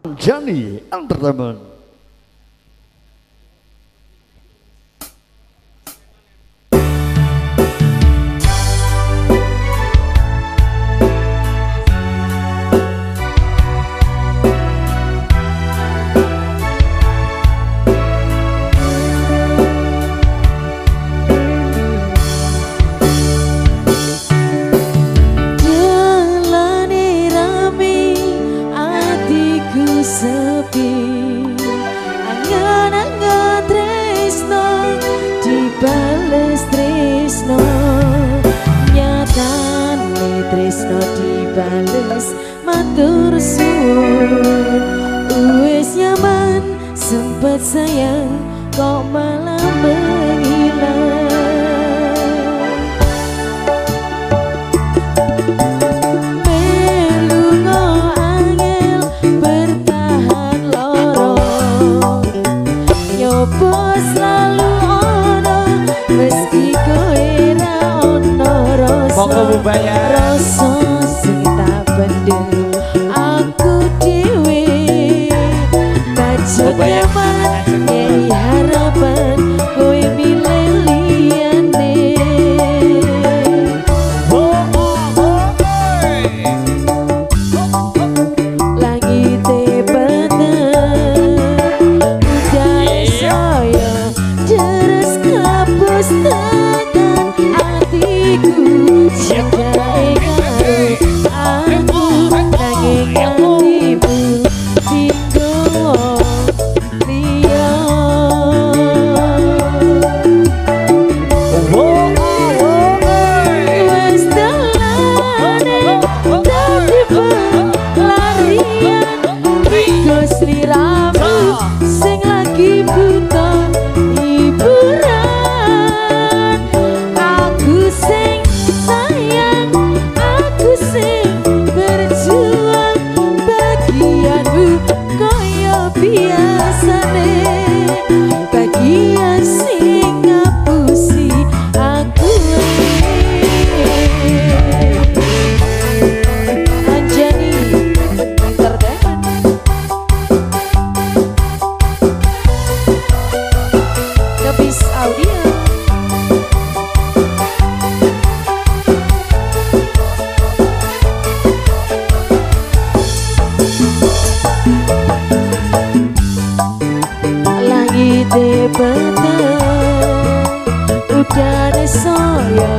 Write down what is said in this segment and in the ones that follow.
Anjani Entertainment. Sepi angan-angan tresno dibales tresno nyatane tresno dibales matur suwun wis nyaman sempet sayang kok malah menghilang. Selalu ono meski kowe ra ono rasa sing tak pendem aku dhewe bajak nyaman nyeri harapan kowe milih liyane langit tekan hatiku cintai karo aku nanging hatimu tinggo liya wis dalane dadi pelarian minggu sliramu sing lagi buta biasane bagian sing ngapusi aku Anjani Entertainment Kebis Audio udah saya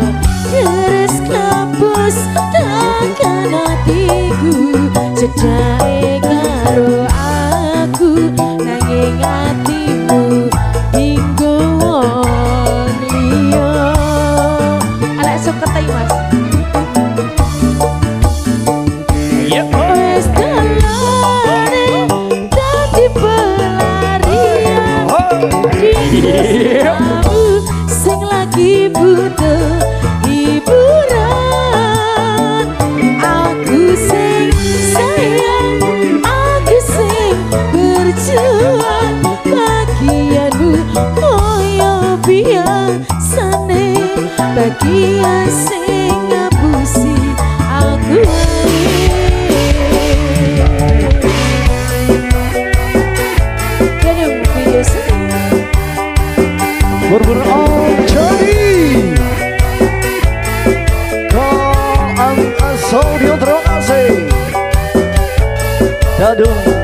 terus kapus takkan hatiku cedai karo aku nanging hatimu hingga wong liya alek sok ketai mas wis dalane dadi pelarian sing lagi butuh hiburan aku sing sayang aku sing berjuang bagianmu koyo biasane bagian sing ngapusi aku Berburu Anjani Kau ang asal dia terima kasih Dadung